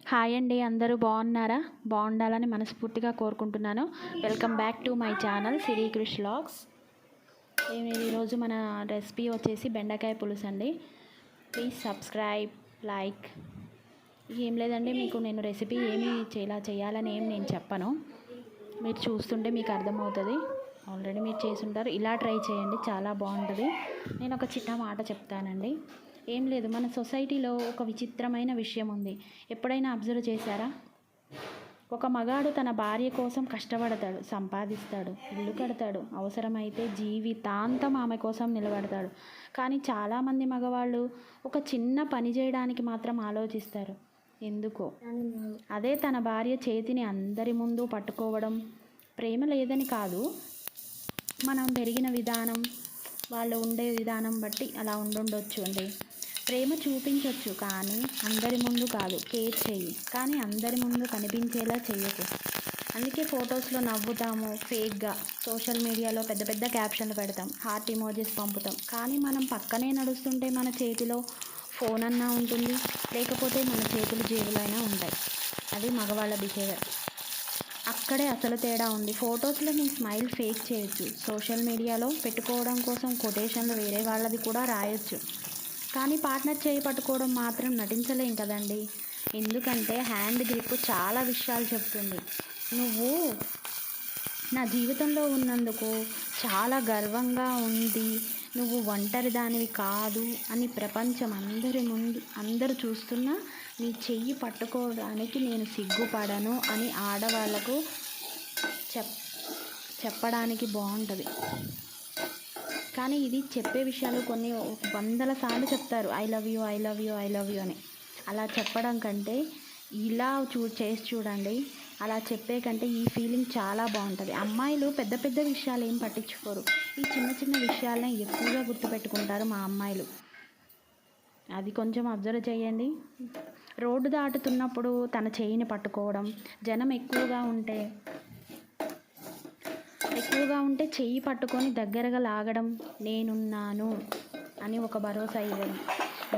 Hi అండి, అందరూ బాగున్నారా? బాగుండాలని మనస్ఫూర్తిగా కోరుకుంటున్నాను. Welcome back to my channel Siri Krish vlogs. ఈరోజు మన రెసిపీ వచ్చేసి బెండకాయ పులుసు అండి. Please subscribe, like. ఏం లేదండి, మీకు నేను రెసిపీ ఇలా చేయాలని నేను చెప్పను. మీరు చూస్తుంటే మీకు అర్థమవుతుంది. ఆల్రెడీ మీరు చేసుంటారు. ఇలా ట్రై చేయండి, చాలా బాగుంటుంది. నేను ఒక చిన్న మాట చెప్తానండి. ఏం లేదు, మన సొసైటీలో ఒక విచిత్రమైన విషయం ఉంది. ఎప్పుడైనా అబ్జర్వ్ చేశారా? ఒక మగాడు తన భార్య కోసం కష్టపడతాడు, సంపాదిస్తాడు, ఇల్లు కడతాడు, అవసరమైతే జీవితాంతం ఆమె కోసం నిలబడతాడు. కానీ చాలామంది మగవాళ్ళు ఒక చిన్న పని చేయడానికి మాత్రం ఆలోచిస్తారు. ఎందుకో? అదే తన భార్య చేతిని అందరి ముందు పట్టుకోవడం ప్రేమ లేదని కాదు, మనం పెరిగిన విధానం, వాళ్ళు ఉండే విధానం బట్టి అలా ఉండుండొచ్చు అండి. ప్రేమ చూపించవచ్చు, కానీ అందరి ముందు కాదు. కేర్ చెయ్యి, కానీ అందరి ముందు కనిపించేలా చెయ్యకు. అందుకే ఫొటోస్లో నవ్వుతాము ఫేక్గా, సోషల్ మీడియాలో పెద్ద పెద్ద క్యాప్షన్లు పెడతాం, హార్ట్ ఇమోజీస్ పంపుతాం. కానీ మనం పక్కనే నడుస్తుంటే మన చేతిలో ఫోన్ అన్నా ఉంటుంది, లేకపోతే మన చేతులు జేబులైనా ఉంటాయి. అది మగవాళ్ళ బిహేవియర్. అక్కడే అసలు తేడా ఉంది. ఫొటోస్లో మీ స్మైల్ ఫేక్ చేయొచ్చు, సోషల్ మీడియాలో పెట్టుకోవడం కోసం కొటేషన్లు వేరే వాళ్ళది కూడా రాయొచ్చు. కానీ పార్ట్నర్ చేయి పట్టుకోవడం మాత్రం నటించలేం కదండి. ఎందుకంటే హ్యాండ్ గ్రిప్ చాలా విషయాలు చెప్తుంది. నువ్వు నా జీవితంలో ఉన్నందుకు చాలా గర్వంగా ఉంది, నువ్వు ఒంటరి దానివి కాదు అని ప్రపంచం అందరి ముందు అందరూ చూస్తున్నా నీ చెయ్యి పట్టుకోవడానికి నేను సిగ్గుపడను అని ఆడవాళ్ళకు చెప్పడానికి బాగుంటుంది. కానీ ఇది చెప్పే విషయాలు కొన్ని వందల సార్లు చెప్తారు, I love you, I love you, I love you అని. అలా చెప్పడం కంటే ఇలా చేసి చూడండి. అలా చెప్పే కంటే ఈ ఫీలింగ్ చాలా బాగుంటుంది. అమ్మాయిలు పెద్ద పెద్ద విషయాలు ఏం పట్టించుకోరు, ఈ చిన్న చిన్న విషయాలనే ఎక్కువగా గుర్తుపెట్టుకుంటారు మా అమ్మాయిలు. అది కొంచెం అబ్జర్వ్ చేయండి. రోడ్డు దాటుతున్నప్పుడు తన చేయిని పట్టుకోవడం, జనం ఎక్కువగా ఉంటే చెయ్యి పట్టుకొని దగ్గరగా లాగడం, నేనున్నాను అని ఒక భరోసా ఇవ్వడం,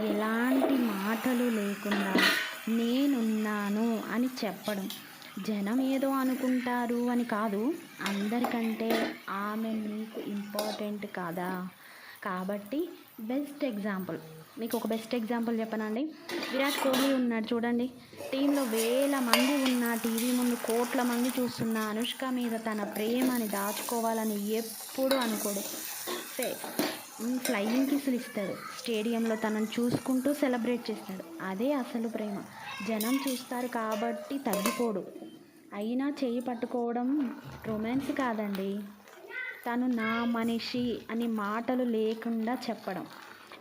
ఎలాంటి మాటలు లేకుండా నేనున్నాను అని చెప్పడం. జనం ఏదో అనుకుంటారు అని కాదు, అందరికంటే ఆమె మీకు ఇంపార్టెంట్ కాదా? కాబట్టి మీకు ఒక బెస్ట్ ఎగ్జాంపుల్ చెప్పనండి. విరాట్ కోహ్లీ ఉన్నాడు చూడండి, టీంలో వేల మంది ఉన్న, టీవీ ముందు కోట్ల మంది చూస్తున్న అనుష్క మీద తన ప్రేమని దాచుకోవాలని ఎప్పుడూ అనుకోడు. ఫ్లయింగ్ కిస్సులు ఇస్తాడు, స్టేడియంలో తనను చూసుకుంటూ సెలబ్రేట్ చేస్తాడు. అదే అసలు ప్రేమ. జనం చూస్తారు కాబట్టి తగ్గిపోడు. అయినా చేయి పట్టుకోవడం రొమాన్స్ కాదండి, తను నా మనిషి అని మాటలు లేకుండా చెప్పడం.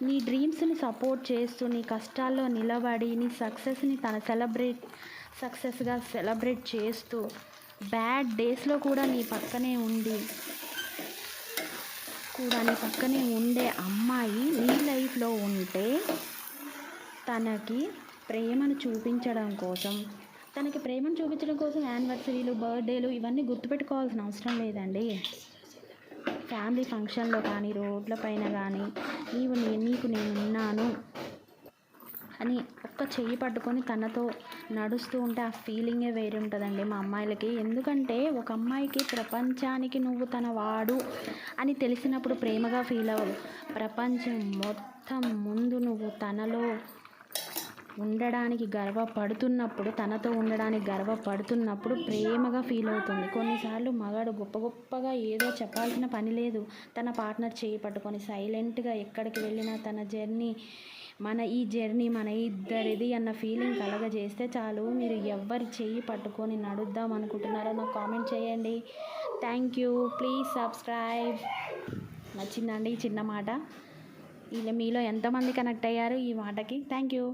నీ డ్రీమ్స్ని సపోర్ట్ చేస్తూ, నీ కష్టాల్లో నిలబడి, నీ సక్సెస్ని సక్సెస్గా సెలబ్రేట్ చేస్తూ, బ్యాడ్ డేస్లో కూడా నీ పక్కనే ఉండే అమ్మాయి నీ లైఫ్లో ఉంటే తనకి ప్రేమను చూపించడం కోసం యానివర్సరీలు, బర్త్డేలు ఇవన్నీ గుర్తుపెట్టుకోవాల్సిన అవసరం లేదండి. ఫ్యామిలీ ఫంక్షన్లో కానీ, రోడ్లపైన కానీ నీకు నేనున్నాను అని ఒక్క చెయ్యి పట్టుకొని తనతో నడుస్తూ ఉంటే ఆ ఫీలింగే వేరే ఉంటుందండి మా అమ్మాయిలకి. ఎందుకంటే ఒక అమ్మాయికి ప్రపంచానికి నువ్వు తన వాడు అని తెలిసినప్పుడు ప్రేమగా ఫీల్ అవ్వదు. ప్రపంచం మొత్తం ముందు నువ్వు తనతో ఉండడానికి గర్వపడుతున్నప్పుడు ప్రేమగా ఫీల్ అవుతుంది. కొన్నిసార్లు మగాడు గొప్పగా ఏదో చెప్పాల్సిన పని లేదు, తన పార్ట్నర్ చేయి పట్టుకొని సైలెంట్గా ఎక్కడికి వెళ్ళినా ఈ జర్నీ మన ఇద్దరిది అన్న ఫీలింగ్ కలగజేస్తే చాలు. మీరు ఎవరి చెయ్యి పట్టుకొని నడుద్దాం అనుకుంటున్నారో నాకు కామెంట్ చేయండి. Thank you. Please subscribe. నచ్చిందండి ఈ చిన్న మాట? మీలో ఎంతమంది కనెక్ట్ అయ్యారు ఈ మాటకి? Thank you.